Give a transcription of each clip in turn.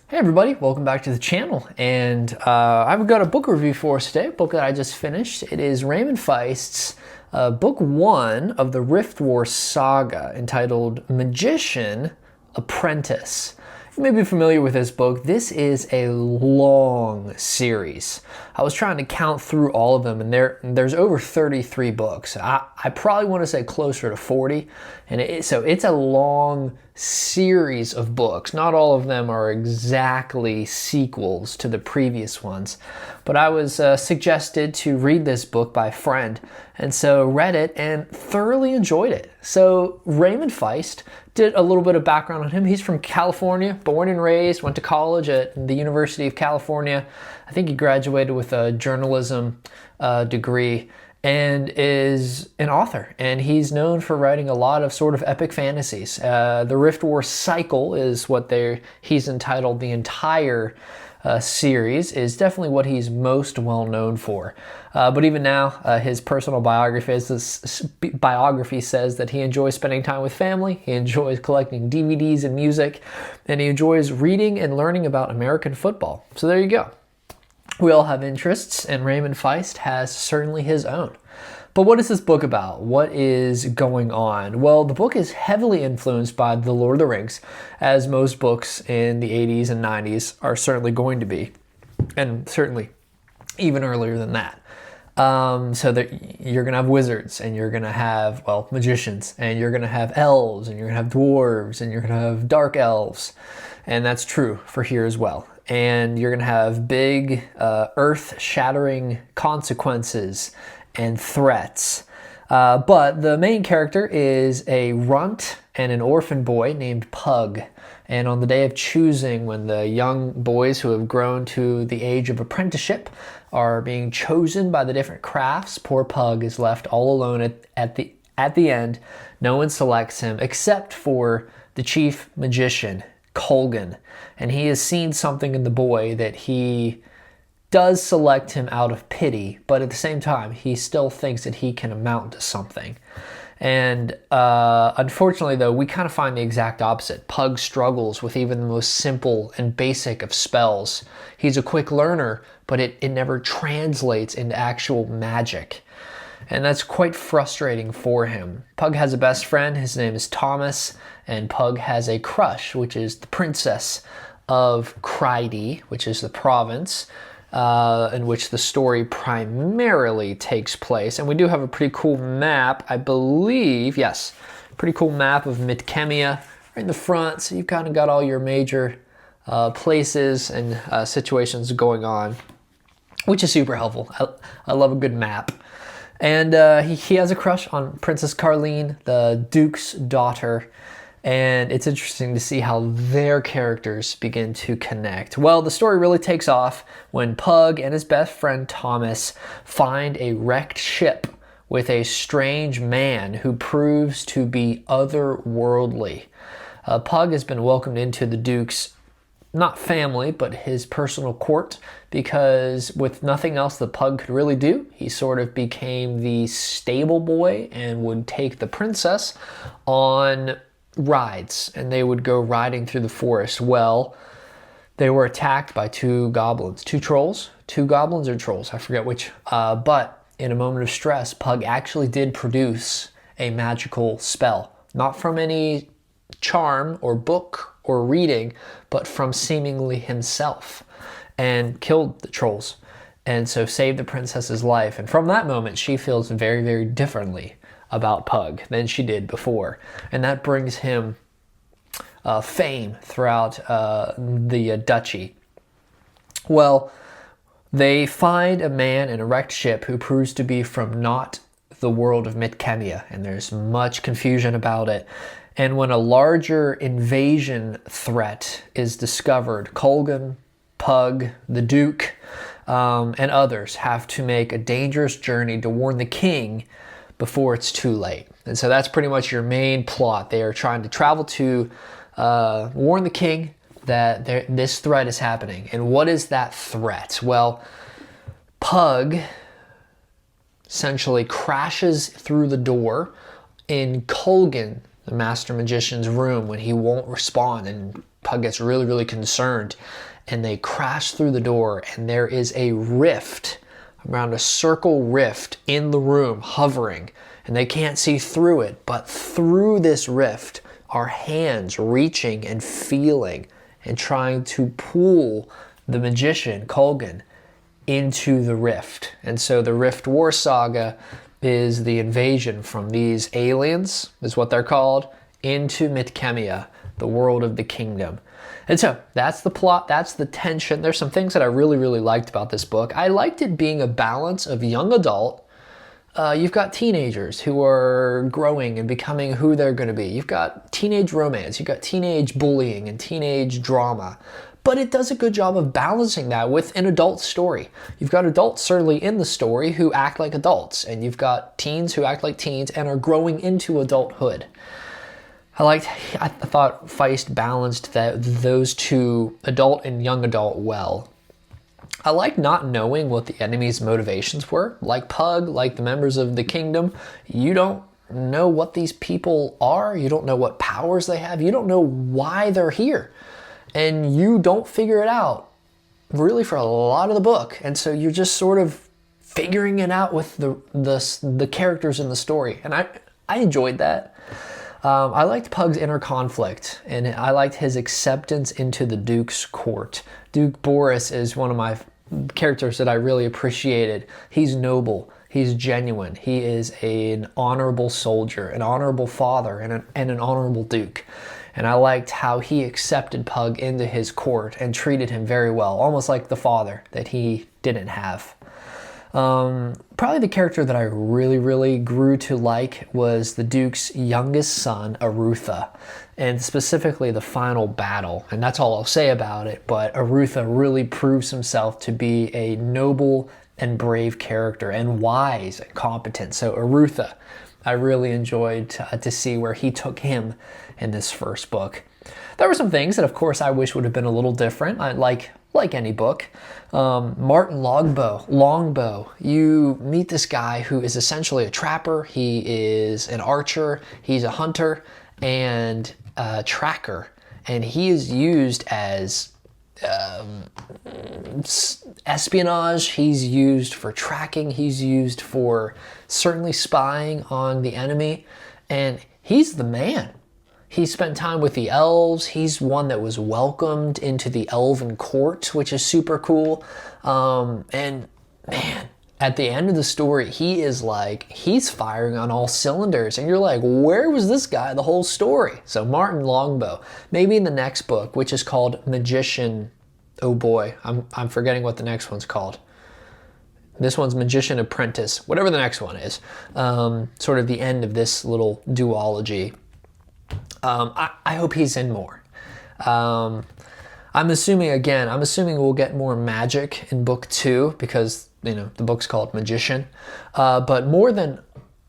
Hey everybody, welcome back to the channel, and I've got a book review for us today, a book that I just finished. It is Raymond Feist's book 1 of the Rift War saga, entitled Magician, Apprentice. You may be familiar with this book. This is a long series. I was trying to count through all of them, and there's over 33 books. I probably want to say closer to 40, and so it's a long series of books. Not all of them are exactly sequels to the previous ones, but I was suggested to read this book by a friend, and so read it and thoroughly enjoyed it. So Raymond Feist, did a little bit of background on him. He's from California, born and raised, went to college at the University of California. I think he graduated with a journalism degree, and is an author, and he's known for writing a lot of sort of epic fantasies. The Rift War cycle is what he's entitled. The entire series is definitely what he's most well known for. But even now, his personal biography says that he enjoys spending time with family, he enjoys collecting DVDs and music, and he enjoys reading and learning about American football. So there you go. We all have interests, and Raymond Feist has certainly his own. But what is this book about? What is going on? Well, the book is heavily influenced by The Lord of the Rings, as most books in the 80s and 90s are certainly going to be, and certainly even earlier than that. So that you're going to have wizards, and you're going to have, well, magicians, and you're going to have elves, and you're going to have dwarves, and you're going to have dark elves. And that's true for here as well. And you're going to have big, earth-shattering consequences and threats. But the main character is a runt and an orphan boy named Pug. And on the day of choosing, when the young boys who have grown to the age of apprenticeship are being chosen by the different crafts, poor Pug is left all alone at the end. No one selects him except for the chief magician, Kulgan. And he has seen something in the boy that he does select him out of pity, but at the same time, he still thinks that he can amount to something. And unfortunately, though, we kind of find the exact opposite. Pug struggles with even the most simple and basic of spells. He's a quick learner, but it never translates into actual magic. And that's quite frustrating for him. Pug has a best friend. His name is Tomas, and Pug has a crush, which is the princess of Cryde, which is the province in which the story primarily takes place. And we do have a pretty cool map, I believe. Yes, pretty cool map of Midkemia right in the front. So you've kind of got all your major places and situations going on, which is super helpful. I love a good map. And he has a crush on Princess Carleen, the Duke's daughter. And it's interesting to see how their characters begin to connect. Well, the story really takes off when Pug and his best friend Tomas find a wrecked ship with a strange man who proves to be otherworldly. Pug has been welcomed into the Duke's, not family, but his personal court, because with nothing else the Pug could really do, he sort of became the stable boy and would take the princess on rides, and they would go riding through the forest. Well, they were attacked by two goblins, two goblins or trolls, I forget which, but in a moment of stress, Pug actually did produce a magical spell, not from any charm or book or reading, but from seemingly himself, and killed the trolls, and so saved the princess's life. And from that moment, she feels very, very differently about Pug than she did before, and that brings him fame throughout the dutchy. Well, they find a man in a wrecked ship who proves to be from not the world of Midkemia, and there's much confusion about it. And when a larger invasion threat is discovered, Kulgan, Pug, the Duke, and others have to make a dangerous journey to warn the king before it's too late. And so that's pretty much your main plot. They are trying to travel to warn the king that this threat is happening. And what is that threat? Well, Pug essentially crashes through the door in Kulgan, the master magician's room when he won't respond, and Pug gets really, really concerned, and they crash through the door, and there is a rift, around a circle rift in the room hovering, and they can't see through it, but through this rift are hands reaching and feeling and trying to pull the magician, Kulgan, into the rift. And so the Rift War saga is the invasion from these aliens, is what they're called, into Midkemia, the world of the kingdom. And so that's the plot, that's the tension. There's some things that I really, really liked about this book. I liked it being a balance of young adult. You've got teenagers who are growing and becoming who they're going to be. You've got teenage romance, you've got teenage bullying and teenage drama. But it does a good job of balancing that with an adult story. You've got adults certainly in the story who act like adults, and you've got teens who act like teens and are growing into adulthood. I thought Feist balanced those two, adult and young adult, well. I like not knowing what the enemy's motivations were. Like Pug, like the members of the kingdom, you don't know what these people are. You don't know what powers they have. You don't know why they're here. And you don't figure it out really for a lot of the book. And so you're just sort of figuring it out with the characters in the story. And I enjoyed that. I liked Pug's inner conflict, and I liked his acceptance into the Duke's court. Duke Boris is one of my characters that I really appreciated. He's noble. He's genuine. He is an honorable soldier, an honorable father, and an honorable duke. And I liked how he accepted Pug into his court and treated him very well, almost like the father that he didn't have. Probably the character that I really, really grew to like was the Duke's youngest son, Arutha, and specifically the final battle. And that's all I'll say about it, but Arutha really proves himself to be a noble and brave character, and wise and competent. So Arutha, I really enjoyed to see where he took him in this first book. There were some things that, of course, I wish would have been a little different. Like any book. Martin Longbow. You meet this guy who is essentially a trapper. He is an archer. He's a hunter and a tracker. And he is used as espionage. He's used for tracking. He's used for certainly spying on the enemy. And he's the man. He spent time with the elves. He's one that was welcomed into the elven court, which is super cool. And man, at the end of the story, he's firing on all cylinders. And you're like, where was this guy the whole story? So Martin Longbow, maybe in the next book, which is called Magician. Oh boy, I'm forgetting what the next one's called. This one's Magician Apprentice, whatever the next one is. Sort of the end of this little duology. I hope he's in more. I'm assuming we'll get more magic in book 2 because, the book's called Magician. But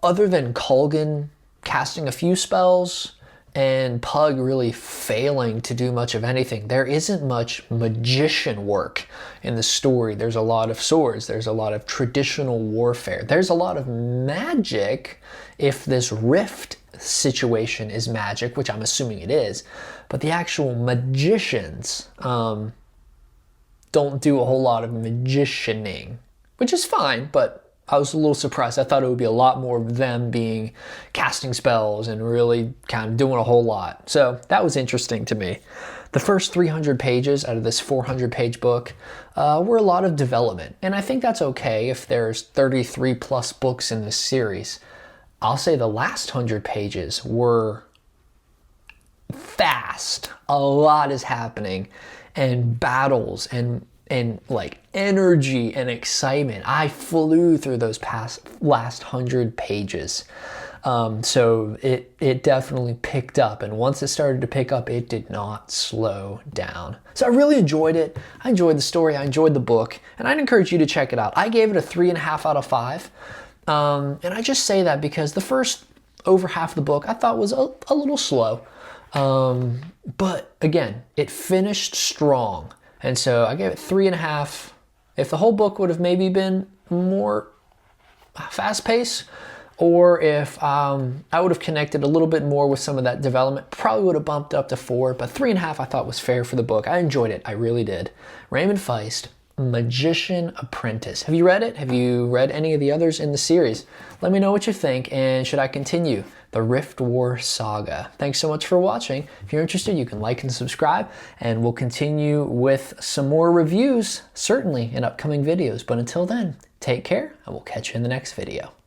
other than Kulgan casting a few spells and Pug really failing to do much of anything, there isn't much magician work in the story. There's a lot of swords. There's a lot of traditional warfare. There's a lot of magic if this rift situation is magic, which I'm assuming it is, but the actual magicians don't do a whole lot of magicianing, which is fine, but I was a little surprised. I thought it would be a lot more of them casting spells and really kind of doing a whole lot. So that was interesting to me. The first 300 pages out of this 400-page book were a lot of development, and I think that's okay if there's 33 plus books in this series. I'll say the last 100 pages were fast. A lot is happening, and battles and like energy and excitement. I flew through those last 100 pages. So it definitely picked up, and once it started to pick up, it did not slow down. So I really enjoyed it. I enjoyed the story. I enjoyed the book, and I'd encourage you to check it out. I gave it a 3.5 out of 5. And I just say that because the first over half of the book I thought was a little slow. But again, it finished strong. And so I gave it 3.5. If the whole book would have maybe been more fast-paced, or if I would have connected a little bit more with some of that development, probably would have bumped up to 4, but 3.5 I thought was fair for the book. I enjoyed it, I really did. Raymond Feist, Magician Apprentice. Have you read it? Have you read any of the others in the series? Let me know what you think, and should I continue the Rift War saga? Thanks so much for watching. If you're interested, you can like and subscribe, and we'll continue with some more reviews, certainly in upcoming videos. But until then, take care, and we'll catch you in the next video.